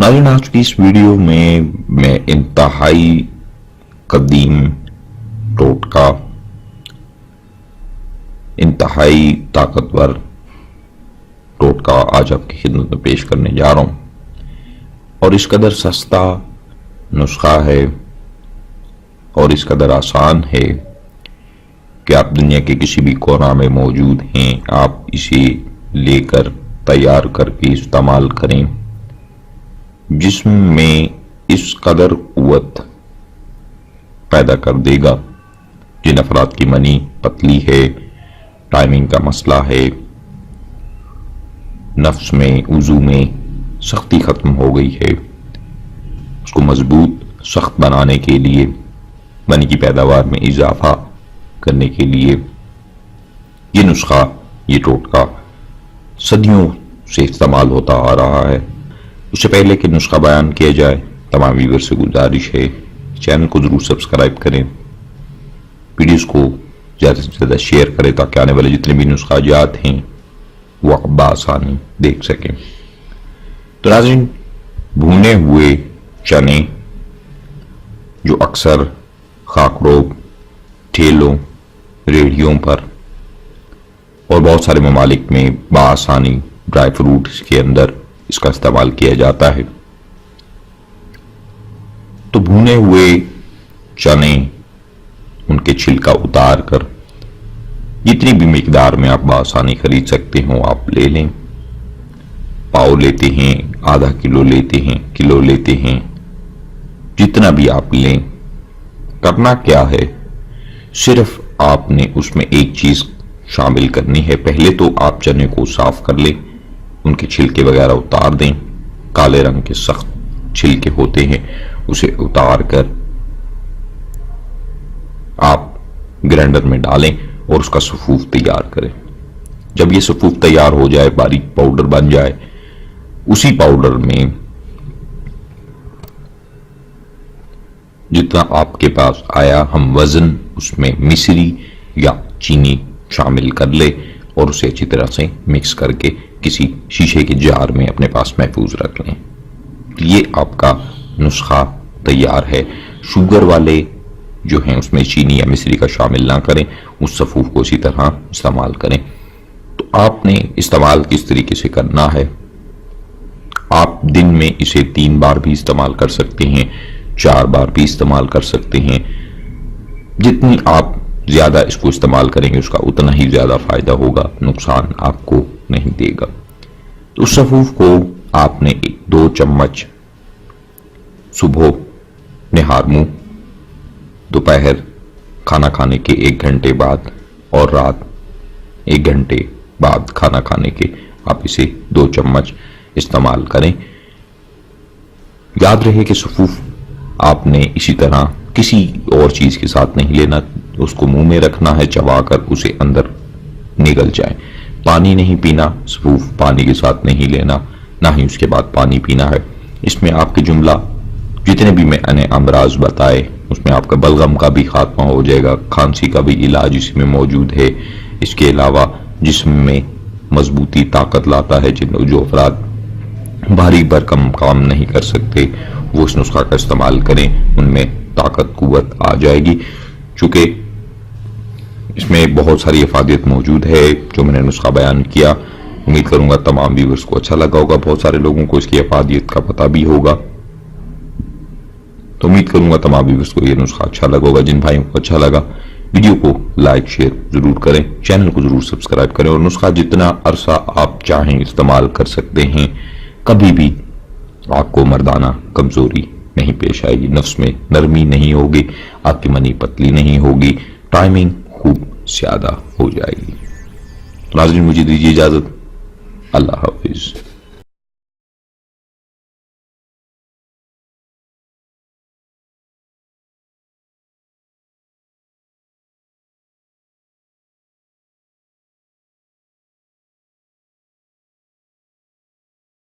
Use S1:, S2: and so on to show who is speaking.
S1: नाज़रीन, आज की इस वीडियो में मैं इंतहाई कदीम टोटका, इंतहाई ताकतवर टोटका आज आपकी खिदमत में पेश करने जा रहा हूं। और इस कदर सस्ता नुस्खा है और इस कदर आसान है कि आप दुनिया के किसी भी कोना में मौजूद हैं, आप इसे लेकर तैयार करके इस्तेमाल करें। जिस्म में इस कदर कुव्वत पैदा कर देगा। जिन अफराद की मनी पतली है, टाइमिंग का मसला है, नफ्स में वुजू में सख्ती खत्म हो गई है, उसको मजबूत सख्त बनाने के लिए, मनी की पैदावार में इजाफा करने के लिए ये नुस्खा, ये टोटका सदियों से इस्तेमाल होता आ रहा है। उससे पहले कि नुस्खा बयान किया जाए, तमाम व्यूअर से गुजारिश है चैनल को जरूर सब्सक्राइब करें, वीडियोस को ज़्यादा से ज़्यादा शेयर करें ताकि आने वाले जितने भी नुस्खा जात हैं वो आप बआसानी देख सकें। तो नाज़रीन, भुने हुए चने जो अक्सर खाकरोब, ठेलों, रेहड़ियों पर और बहुत सारे ममालिक में बआसानी ड्राई फ्रूट्स के अंदर इसका इस्तेमाल किया जाता है। तो भुने हुए चने, उनके छिलका उतार कर जितनी भी मिकदार में आप बआसानी खरीद सकते हो आप ले लें। पाव लेते हैं, आधा किलो लेते हैं, किलो लेते हैं, जितना भी आप लें। करना क्या है, सिर्फ आपने उसमें एक चीज शामिल करनी है। पहले तो आप चने को साफ कर लें, उनके छिलके वगैरह उतार दें। काले रंग के सख्त छिलके होते हैं, उसे उतार कर आप ग्राइंडर में डालें और उसका सफूफ तैयार करें। जब ये सफूफ तैयार हो जाए, बारीक पाउडर बन जाए, उसी पाउडर में जितना आपके पास आया, हम वजन उसमें मिश्री या चीनी शामिल कर ले और उसे अच्छी तरह से मिक्स करके किसी शीशे के जार में अपने पास महफूज रख लें। ये आपका नुस्खा तैयार है। शुगर वाले जो हैं उसमें चीनी या मिश्री का शामिल ना करें, उस सफूफ को इसी तरह इस्तेमाल करें। तो आपने इस्तेमाल किस तरीके से करना है, आप दिन में इसे 3 बार भी इस्तेमाल कर सकते हैं, 4 बार भी इस्तेमाल कर सकते हैं। जितनी आप ज्यादा इसको इस्तेमाल करेंगे उसका उतना ही ज्यादा फायदा होगा, नुकसान आपको नहीं देगा। तो उस सफूफ को आपने 2 चम्मच सुबह निहार मुंह, दोपहर खाना खाने के 1 घंटे बाद और रात 1 घंटे बाद खाना खाने के आप इसे 2 चम्मच इस्तेमाल करें। याद रहे कि सफूफ आपने इसी तरह किसी और चीज के साथ नहीं लेना, उसको मुंह में रखना है, चबाकर उसे अंदर निगल जाए। पानी नहीं पीना, सफूफ पानी के साथ नहीं लेना, ना ही उसके बाद पानी पीना है। इसमें आपके जुमला जितने भी मैंने अमराज बताए उसमें आपका बलगम का भी खात्मा हो जाएगा, खांसी का भी इलाज इसमें मौजूद है। इसके अलावा जिस्म में मजबूती, ताकत लाता है। जो अफराद भारी भरकम काम नहीं कर सकते वो इस नुस्खा का इस्तेमाल करें, उनमें ताकत कुव्वत आ जाएगी। चूंकि इसमें बहुत सारी अफादियत मौजूद है जो मैंने नुस्खा बयान किया। उम्मीद करूंगा तमाम व्यूअर्स को अच्छा लगा होगा, बहुत सारे लोगों को इसकी अफादियत का पता भी होगा। तो उम्मीद करूंगा तमाम व्यूअर्स को यह नुस्खा अच्छा लगा होगा। जिन भाइयों को अच्छा लगा वीडियो को लाइक शेयर जरूर करें, चैनल को जरूर सब्सक्राइब करें और नुस्खा जितना अरसा आप चाहें इस्तेमाल कर सकते हैं। कभी भी आपको मर्दाना कमजोरी नहीं पेश आएगी, नफ्स में नरमी नहीं होगी, आपकी मनी पतली नहीं होगी, टाइमिंग खूब ज्यादा हो जाएगी। नाज़रीन, मुझे दीजिए इजाजत। अल्लाह हाफिज।